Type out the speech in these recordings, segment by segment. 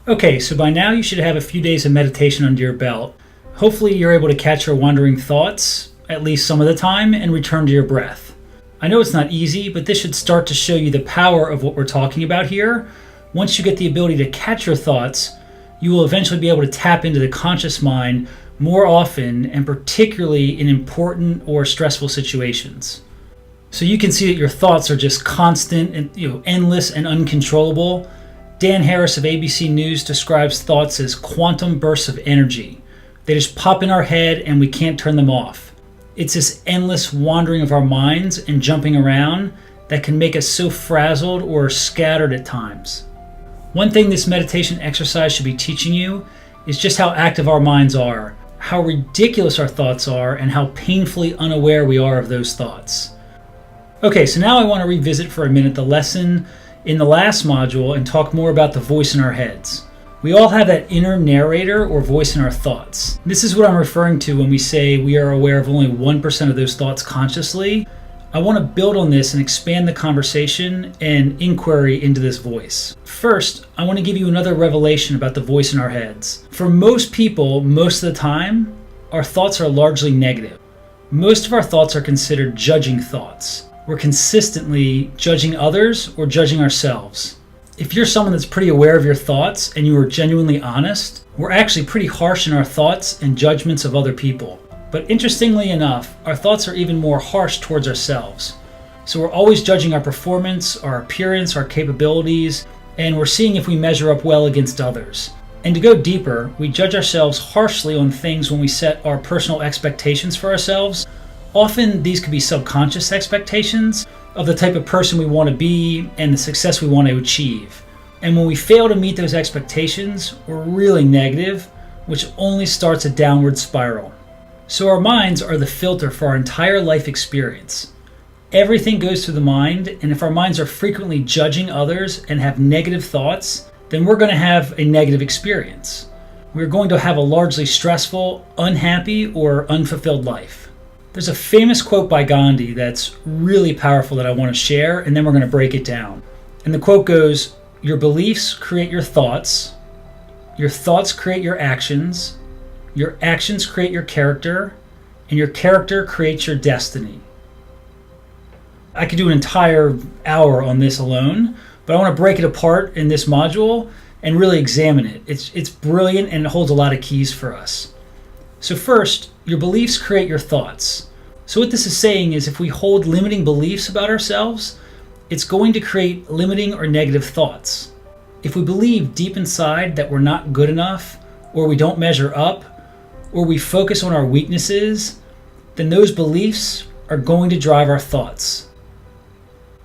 Okay, so by now you should have a few days of meditation under your belt. Hopefully you're able to catch your wandering thoughts, at least some of the time, and return to your breath. I know it's not easy, but this should start to show you the power of what we're talking about here. Once you get the ability to catch your thoughts, you will eventually be able to tap into the conscious mind more often, and particularly in important or stressful situations. So you can see that your thoughts are just constant and endless and uncontrollable. Dan Harris of ABC News describes thoughts as quantum bursts of energy. They just pop in our head and we can't turn them off. It's this endless wandering of our minds and jumping around that can make us so frazzled or scattered at times. One thing this meditation exercise should be teaching you is just how active our minds are, how ridiculous our thoughts are, and how painfully unaware we are of those thoughts. Okay, so now I want to revisit for a minute the lesson in the last module and talk more about the voice in our heads. We all have that inner narrator or voice in our thoughts. This is what I'm referring to when we say we are aware of only 1% of those thoughts consciously. I want to build on this and expand the conversation and inquiry into this voice. First, I want to give you another revelation about the voice in our heads. For most people, most of the time, our thoughts are largely negative. Most of our thoughts are considered judging thoughts. We're consistently judging others or judging ourselves. If you're someone that's pretty aware of your thoughts and you are genuinely honest, we're actually pretty harsh in our thoughts and judgments of other people. But interestingly enough, our thoughts are even more harsh towards ourselves. So we're always judging our performance, our appearance, our capabilities, and we're seeing if we measure up well against others. And to go deeper, we judge ourselves harshly on things when we set our personal expectations for ourselves. Often these could be subconscious expectations of the type of person we want to be and the success we want to achieve. And when we fail to meet those expectations, we're really negative, which only starts a downward spiral. So our minds are the filter for our entire life experience. Everything goes through the mind, and if our minds are frequently judging others and have negative thoughts, then we're going to have a negative experience. We're going to have a largely stressful, unhappy, or unfulfilled life. There's a famous quote by Gandhi that's really powerful that I want to share, and then we're going to break it down. And the quote goes, "Your beliefs create your thoughts create your actions create your character, and your character creates your destiny." I could do an entire hour on this alone, but I want to break it apart in this module and really examine it. It's brilliant and it holds a lot of keys for us. So first, your beliefs create your thoughts. So what this is saying is if we hold limiting beliefs about ourselves, it's going to create limiting or negative thoughts. If we believe deep inside that we're not good enough, or we don't measure up, or we focus on our weaknesses, then those beliefs are going to drive our thoughts.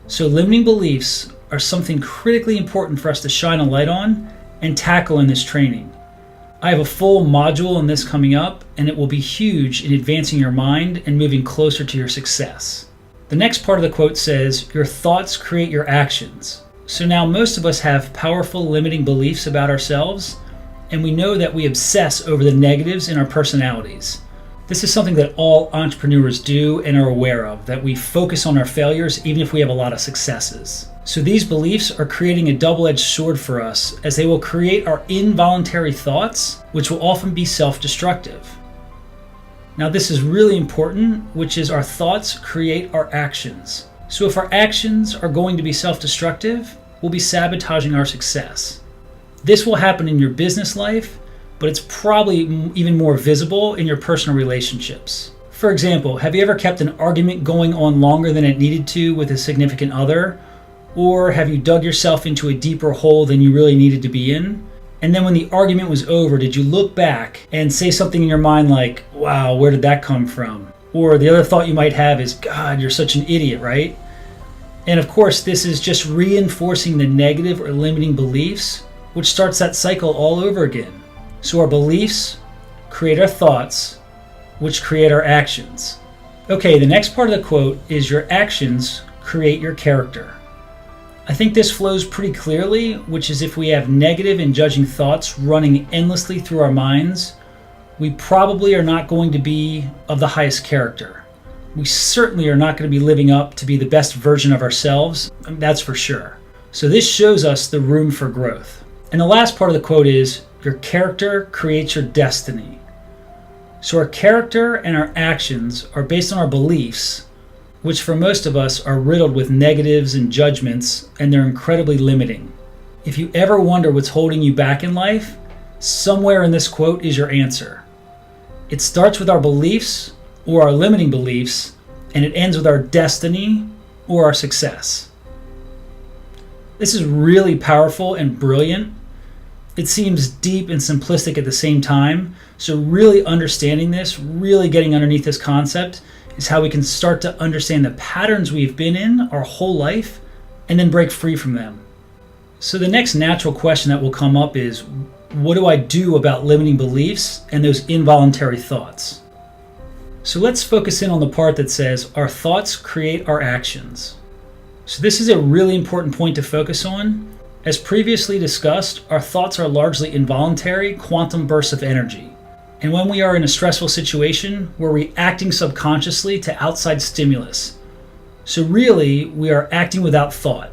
So limiting beliefs are something critically important for us to shine a light on and tackle in this training. I have a full module on this coming up, and it will be huge in advancing your mind and moving closer to your success. The next part of the quote says, "Your thoughts create your actions." So now most of us have powerful limiting beliefs about ourselves, and we know that we obsess over the negatives in our personalities. This is something that all entrepreneurs do and are aware of, that we focus on our failures even if we have a lot of successes. So these beliefs are creating a double-edged sword for us, as they will create our involuntary thoughts, which will often be self-destructive. Now this is really important, which is our thoughts create our actions. So if our actions are going to be self-destructive, we'll be sabotaging our success. This will happen in your business life, but it's probably even more visible in your personal relationships. For example, have you ever kept an argument going on longer than it needed to with a significant other? Or have you dug yourself into a deeper hole than you really needed to be in? And then when the argument was over, did you look back and say something in your mind like, "Wow, where did that come from?" Or the other thought you might have is, "God, you're such an idiot," right? And of course, this is just reinforcing the negative or limiting beliefs, which starts that cycle all over again. So our beliefs create our thoughts, which create our actions. Okay, the next part of the quote is your actions create your character. I think this flows pretty clearly, which is if we have negative and judging thoughts running endlessly through our minds, we probably are not going to be of the highest character. We certainly are not going to be living up to be the best version of ourselves, that's for sure. So this shows us the room for growth. And the last part of the quote is, your character creates your destiny. So our character and our actions are based on our beliefs, which for most of us are riddled with negatives and judgments, and they're incredibly limiting. If you ever wonder what's holding you back in life, somewhere in this quote is your answer. It starts with our beliefs or our limiting beliefs, and it ends with our destiny or our success. This is really powerful and brilliant. It seems deep and simplistic at the same time, so really understanding this, really getting underneath this concept, is how we can start to understand the patterns we've been in our whole life and then break free from them. So the next natural question that will come up is, what do I do about limiting beliefs and those involuntary thoughts? So let's focus in on the part that says, our thoughts create our actions. So this is a really important point to focus on. As previously discussed, our thoughts are largely involuntary quantum bursts of energy. And when we are in a stressful situation, we're reacting subconsciously to outside stimulus. So really, we are acting without thought.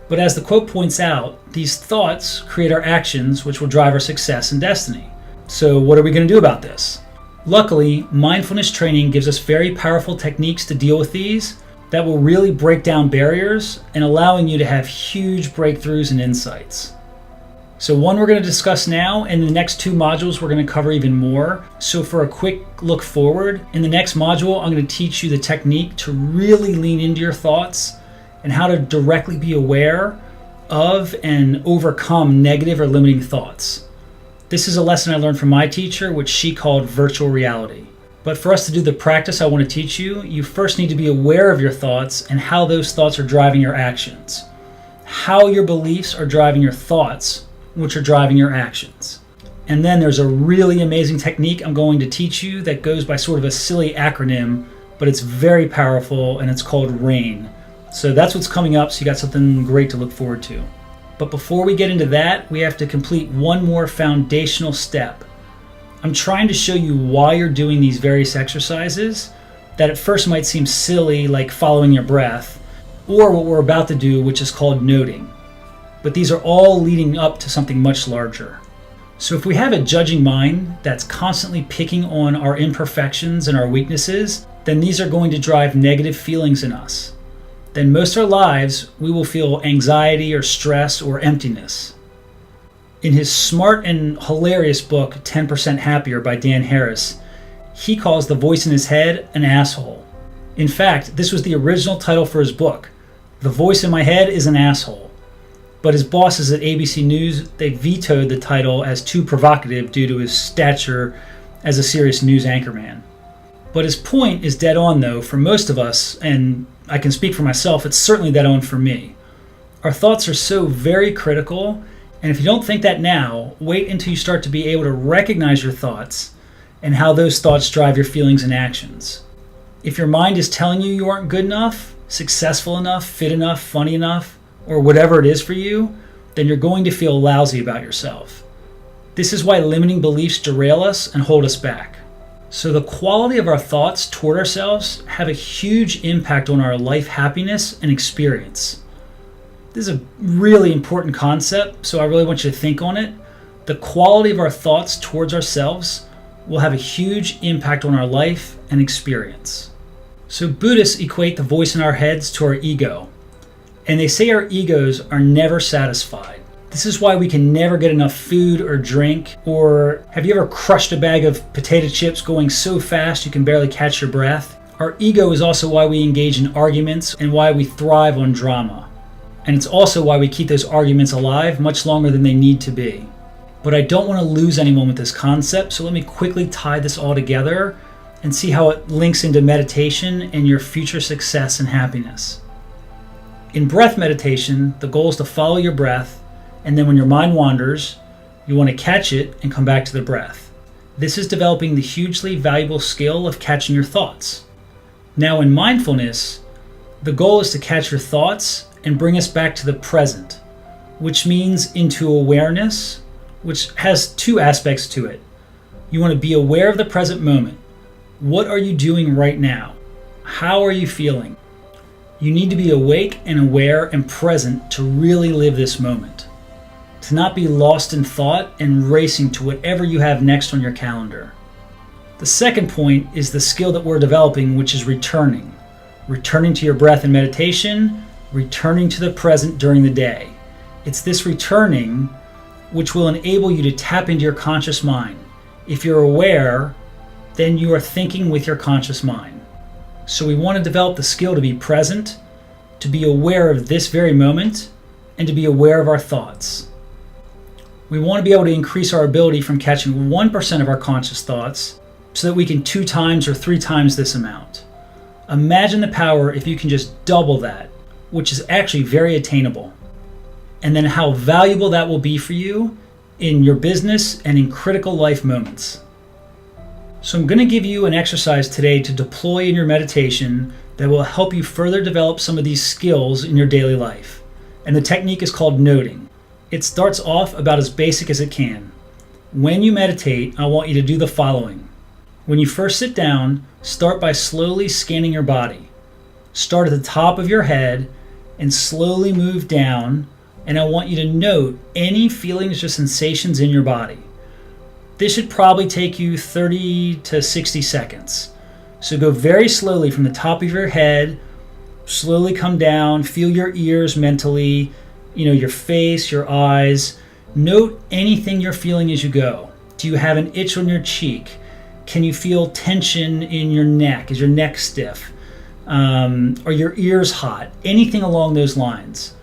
But as the quote points out, these thoughts create our actions, which will drive our success and destiny. So what are we going to do about this? Luckily, mindfulness training gives us very powerful techniques to deal with these that will really break down barriers and allowing you to have huge breakthroughs and insights. So one we're going to discuss now, and in the next 2 modules we're going to cover even more. So for a quick look forward, in the next module I'm going to teach you the technique to really lean into your thoughts and how to directly be aware of and overcome negative or limiting thoughts. This is a lesson I learned from my teacher, which she called virtual reality. But for us to do the practice I want to teach you, you first need to be aware of your thoughts and how those thoughts are driving your actions. How your beliefs are driving your thoughts, which are driving your actions. And then there's a really amazing technique I'm going to teach you that goes by sort of a silly acronym, but it's very powerful, and it's called RAIN. So that's what's coming up, so you got something great to look forward to. But before we get into that, we have to complete one more foundational step. I'm trying to show you why you're doing these various exercises that at first might seem silly, like following your breath, or what we're about to do, which is called noting. But these are all leading up to something much larger. So if we have a judging mind that's constantly picking on our imperfections and our weaknesses, then these are going to drive negative feelings in us. Then most of our lives, we will feel anxiety or stress or emptiness. In his smart and hilarious book, 10% Happier by Dan Harris, he calls the voice in his head an asshole. In fact, this was the original title for his book. The voice in my head is an asshole. But his bosses at ABC News, they vetoed the title as too provocative due to his stature as a serious news anchorman. But his point is dead on though for most of us, and I can speak for myself, it's certainly dead on for me. Our thoughts are so very critical, and if you don't think that now, wait until you start to be able to recognize your thoughts and how those thoughts drive your feelings and actions. If your mind is telling you you aren't good enough, successful enough, fit enough, funny enough, or whatever it is for you, then you're going to feel lousy about yourself. This is why limiting beliefs derail us and hold us back. So the quality of our thoughts toward ourselves have a huge impact on our life happiness and experience. This is a really important concept, so I really want you to think on it. The quality of our thoughts towards ourselves will have a huge impact on our life and experience. So Buddhists equate the voice in our heads to our ego, and they say our egos are never satisfied. This is why we can never get enough food or drink. Or have you ever crushed a bag of potato chips going so fast you can barely catch your breath? Our ego is also why we engage in arguments and why we thrive on drama. And it's also why we keep those arguments alive much longer than they need to be. But I don't want to lose anyone with this concept, so let me quickly tie this all together and see how it links into meditation and your future success and happiness. In breath meditation, the goal is to follow your breath, and then when your mind wanders, you want to catch it and come back to the breath. This is developing the hugely valuable skill of catching your thoughts. Now in mindfulness, the goal is to catch your thoughts and bring us back to the present, which means into awareness, which has 2 aspects to it. You want to be aware of the present moment. What are you doing right now? How are you feeling? You need to be awake and aware and present to really live this moment. to not be lost in thought and racing to whatever you have next on your calendar. The second point is the skill that we're developing, which is returning. Returning to your breath in meditation, returning to the present during the day. It's this returning which will enable you to tap into your conscious mind. If you're aware, then you are thinking with your conscious mind. So we want to develop the skill to be present, to be aware of this very moment, and to be aware of our thoughts. We want to be able to increase our ability from catching 1% of our conscious thoughts so that we can 2 times or 3 times this amount. Imagine the power if you can just double that, which is actually very attainable. And then how valuable that will be for you in your business and in critical life moments. So I'm going to give you an exercise today to deploy in your meditation that will help you further develop some of these skills in your daily life. And the technique is called noting. It starts off about as basic as it can. When you meditate, I want you to do the following. When you first sit down, start by slowly scanning your body. Start at the top of your head and slowly move down, and I want you to note any feelings or sensations in your body. This should probably take you 30 to 60 seconds. So go very slowly from the top of your head, slowly come down, feel your ears mentally, your face, your eyes. Note anything you're feeling as you go. Do you have an itch on your cheek? Can you feel tension in your neck? Is your neck stiff? Are your ears hot? Anything along those lines.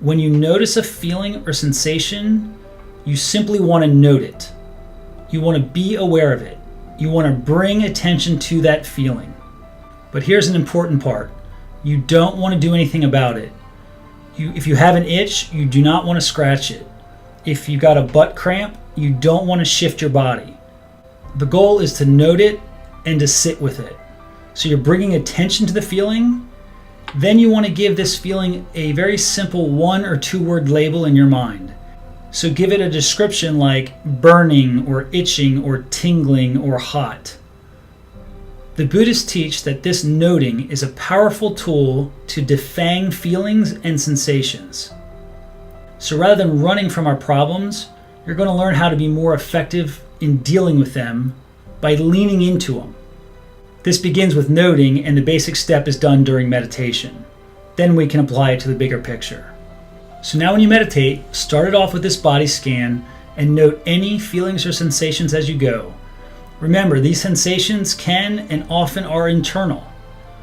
When you notice a feeling or sensation, you simply want to note it. You want to be aware of it. You want to bring attention to that feeling. But here's an important part. You don't want to do anything about it. If you have an itch, you do not want to scratch it. If you got a butt cramp, you don't want to shift your body. The goal is to note it and to sit with it. So you're bringing attention to the feeling. Then you want to give this feeling a very simple 1 or 2 word label in your mind. So give it a description like burning or itching or tingling or hot. The Buddhists teach that this noting is a powerful tool to defang feelings and sensations. So rather than running from our problems, you're going to learn how to be more effective in dealing with them by leaning into them. This begins with noting, and the basic step is done during meditation. Then we can apply it to the bigger picture. So now when you meditate, start it off with this body scan and note any feelings or sensations as you go. Remember, these sensations can and often are internal.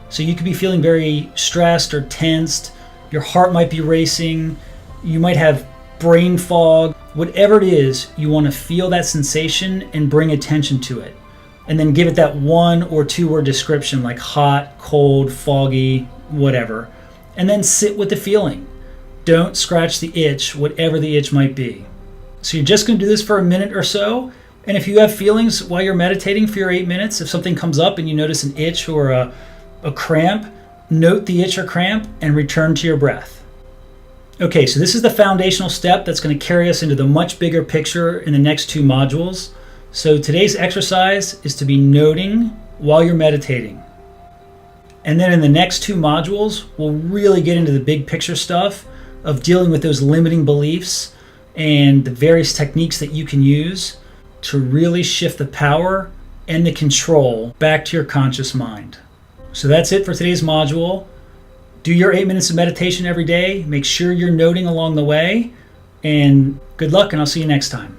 So you could be feeling very stressed or tensed, your heart might be racing, you might have brain fog. Whatever it is, you want to feel that sensation and bring attention to it. And then give it that 1 or 2 word description like hot, cold, foggy, whatever. And then sit with the feeling. Don't scratch the itch, whatever the itch might be. So you're just going to do this for a minute or so. And if you have feelings while you're meditating for your 8 minutes, if something comes up and you notice an itch or a cramp, note the itch or cramp and return to your breath. Okay, so this is the foundational step that's going to carry us into the much bigger picture in the next 2 modules. So today's exercise is to be noting while you're meditating. And then in the next 2 modules, we'll really get into the big picture stuff of dealing with those limiting beliefs and the various techniques that you can use to really shift the power and the control back to your conscious mind. So that's it for today's module. Do your 8 minutes of meditation every day. Make sure you're noting along the way. And good luck, and I'll see you next time.